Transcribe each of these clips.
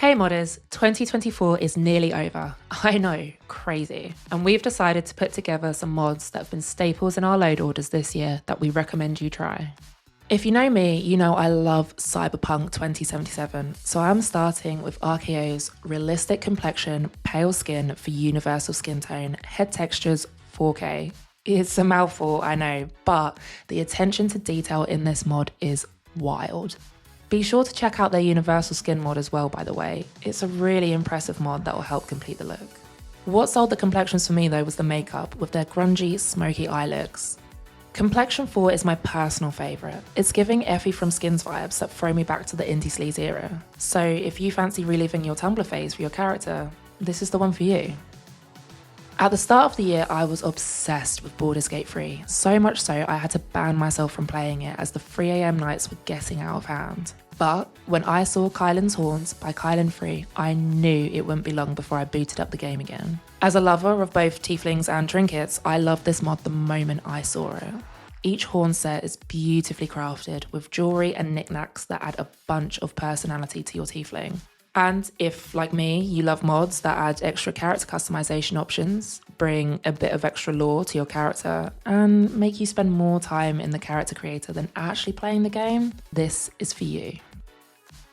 Hey modders, 2024 is nearly over. I know, crazy. And we've decided to put together some mods that have been staples in our load orders this year that we recommend you try. If you know me, you know I love Cyberpunk 2077, so I'm starting with Arkhe's realistic complexion, pale skin for universal skin tone, head textures, 4K. It's a mouthful, I know, but the attention to detail in this mod is wild. Be sure to check out their universal skin mod as well, by the way. It's a really impressive mod that will help complete the look. What sold the complexions for me though was the makeup with their grungy, smoky eye looks. Complexion 4 is my personal favourite. It's giving Effie from Skins vibes that throw me back to the indie sleaze era. So if you fancy reliving your Tumblr phase for your character, this is the one for you. At the start of the year, I was obsessed with Baldur's Gate 3, so much so I had to ban myself from playing it as the 3 AM nights were getting out of hand. But when I saw Kylin's Horns by Kylin 3, I knew it wouldn't be long before I booted up the game again. As a lover of both tieflings and trinkets, I loved this mod the moment I saw it. Each horn set is beautifully crafted with jewellery and knickknacks that add a bunch of personality to your tiefling. And if, like me, you love mods that add extra character customization options, bring a bit of extra lore to your character, and make you spend more time in the character creator than actually playing the game, this is for you.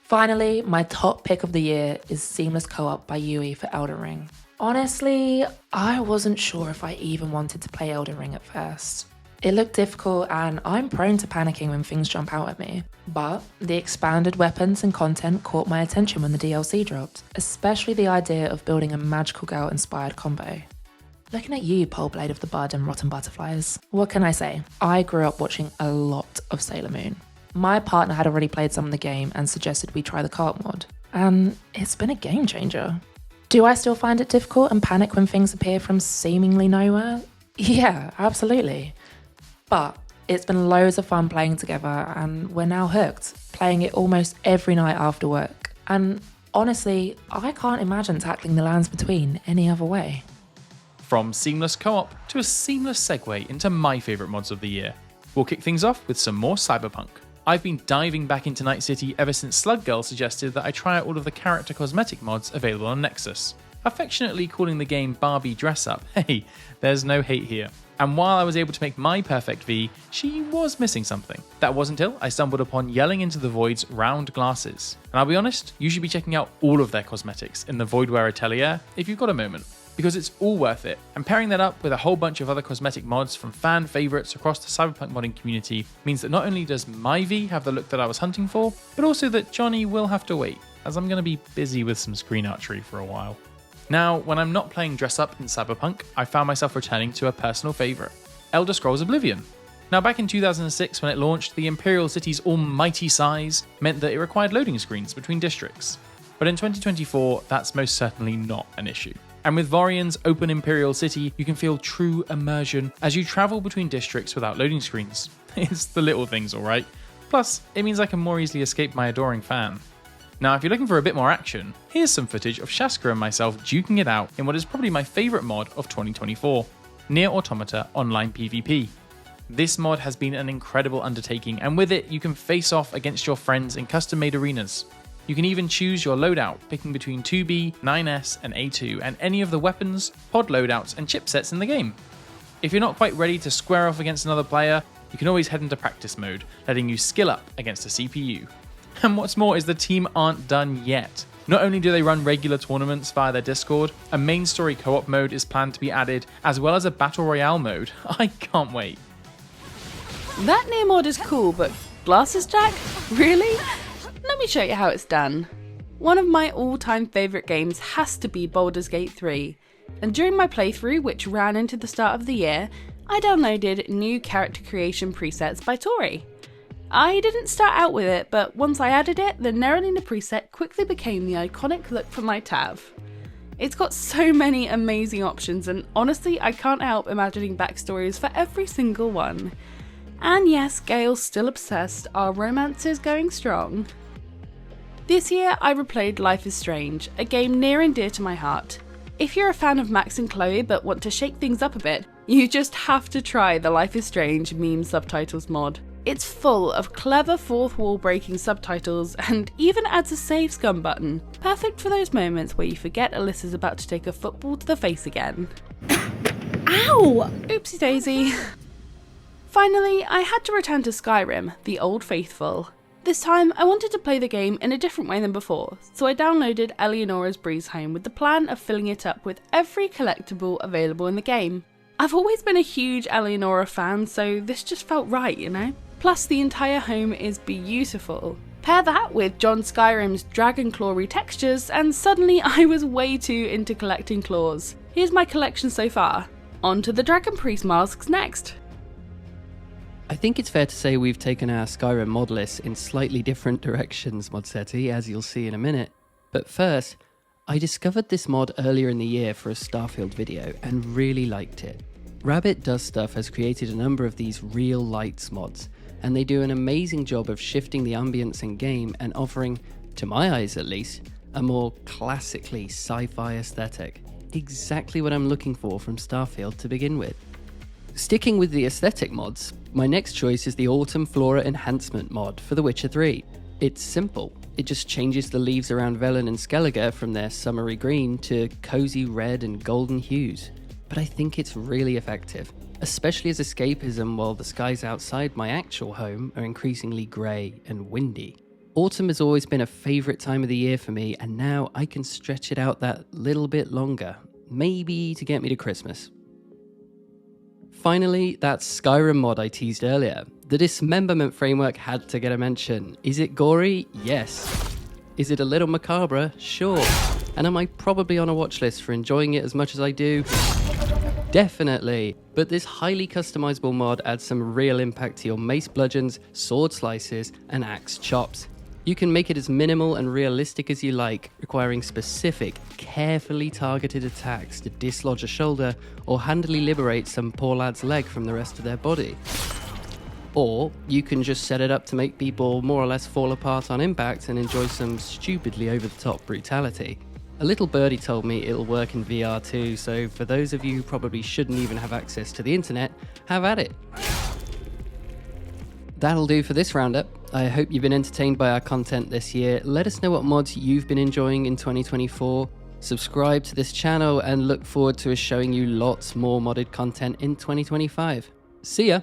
Finally, my top pick of the year is Seamless Co-op by Yui for Elden Ring. Honestly, I wasn't sure if I even wanted to play Elden Ring at first. It looked difficult and I'm prone to panicking when things jump out at me. But the expanded weapons and content caught my attention when the DLC dropped, especially the idea of building a magical girl inspired combo. Looking at you, Pole Blade of the Bud and Rotten Butterflies. What can I say? I grew up watching a lot of Sailor Moon. My partner had already played some of the game and suggested we try the co-op mod, and it's been a game changer. Do I still find it difficult and panic when things appear from seemingly nowhere? Yeah, absolutely. But it's been loads of fun playing together and we're now hooked, playing it almost every night after work. And honestly, I can't imagine tackling the lands between any other way. From seamless co-op to a seamless segue into my favourite mods of the year. We'll kick things off with some more Cyberpunk. I've been diving back into Night City ever since SlugGirl suggested that I try out all of the character cosmetic mods available on Nexus. Affectionately calling the game Barbie Dress Up, hey, there's no hate here. And while I was able to make my perfect V, she was missing something. That wasn't until I stumbled upon yellingintothevoid's round glasses. And I'll be honest, you should be checking out all of their cosmetics in the Voidware Atelier if you've got a moment, because it's all worth it. And pairing that up with a whole bunch of other cosmetic mods from fan favourites across the Cyberpunk modding community means that not only does my V have the look that I was hunting for, but also that Johnny will have to wait, as I'm going to be busy with some screen archery for a while. Now, when I'm not playing dress up in Cyberpunk, I found myself returning to a personal favourite, Elder Scrolls Oblivion. Now, back in 2006 when it launched, the Imperial city's almighty size meant that it required loading screens between districts. But in 2024, that's most certainly not an issue. And with Vorians' open Imperial city, you can feel true immersion as you travel between districts without loading screens. It's the little things, alright? Plus, it means I can more easily escape my adoring fan. Now, if you're looking for a bit more action, here's some footage of Shaska and myself duking it out in what is probably my favourite mod of 2024, Nier Automata Online PvP. This mod has been an incredible undertaking, and with it, you can face off against your friends in custom-made arenas. You can even choose your loadout, picking between 2B, 9S, and A2, and any of the weapons, pod loadouts, and chipsets in the game. If you're not quite ready to square off against another player, you can always head into practice mode, letting you skill up against a CPU. And what's more is the team aren't done yet. Not only do they run regular tournaments via their Discord, a main story co-op mode is planned to be added, as well as a battle royale mode. I can't wait. That Nier mod is cool, but glasses, Jack? Really? Let me show you how it's done. One of my all-time favourite games has to be Baldur's Gate 3, and during my playthrough, which ran into the start of the year, I downloaded new character creation presets by Toarie. I didn't start out with it, but once I added it, the Nerilana preset quickly became the iconic look for my Tav. It's got so many amazing options, and honestly, I can't help imagining backstories for every single one. And yes, Gale's still obsessed, our romance is going strong. This year, I replayed Life is Strange, a game near and dear to my heart. If you're a fan of Max and Chloe but want to shake things up a bit, you just have to try the Life is Strange meme subtitles mod. It's full of clever fourth wall breaking subtitles and even adds a save scum button, perfect for those moments where you forget Alyssa's about to take a football to the face again. Ow! Oopsie daisy. Finally, I had to return to Skyrim, the old faithful. This time, I wanted to play the game in a different way than before, so I downloaded Elianora's Breezehome with the plan of filling it up with every collectible available in the game. I've always been a huge Elianora fan, so this just felt right, you know? Plus, the entire home is beautiful. Pair that with johnskyrim's dragon claw textures, and suddenly I was way too into collecting claws. Here's my collection so far. On to the Dragon Priest masks next. I think it's fair to say we've taken our Skyrim mod list in slightly different directions, Modsetti, as you'll see in a minute. But first, I discovered this mod earlier in the year for a Starfield video and really liked it. RabbitDoesStuff has created a number of these real lights mods, and they do an amazing job of shifting the ambience in game and offering, to my eyes at least, a more classically sci-fi aesthetic. Exactly what I'm looking for from Starfield to begin with. Sticking with the aesthetic mods, my next choice is the Autumn Flora Enhancement mod for The Witcher 3. It's simple. It just changes the leaves around Velen and Skellige from their summery green to cozy red and golden hues. But I think it's really effective, especially as escapism while the skies outside my actual home are increasingly grey and windy. Autumn has always been a favourite time of the year for me, and now I can stretch it out that little bit longer, maybe to get me to Christmas. Finally, that Skyrim mod I teased earlier. The Dismemberment framework had to get a mention. Is it gory? Yes. Is it a little macabre? Sure. And am I probably on a watch list for enjoying it as much as I do? Definitely. But this highly customizable mod adds some real impact to your mace bludgeons, sword slices, and axe chops. You can make it as minimal and realistic as you like, requiring specific, carefully targeted attacks to dislodge a shoulder or handily liberate some poor lad's leg from the rest of their body. Or you can just set it up to make people more or less fall apart on impact and enjoy some stupidly over-the-top brutality. A little birdie told me it'll work in VR too, so for those of you who probably shouldn't even have access to the internet, have at it. That'll do for this roundup. I hope you've been entertained by our content this year. Let us know what mods you've been enjoying in 2024. Subscribe to this channel and look forward to us showing you lots more modded content in 2025. See ya!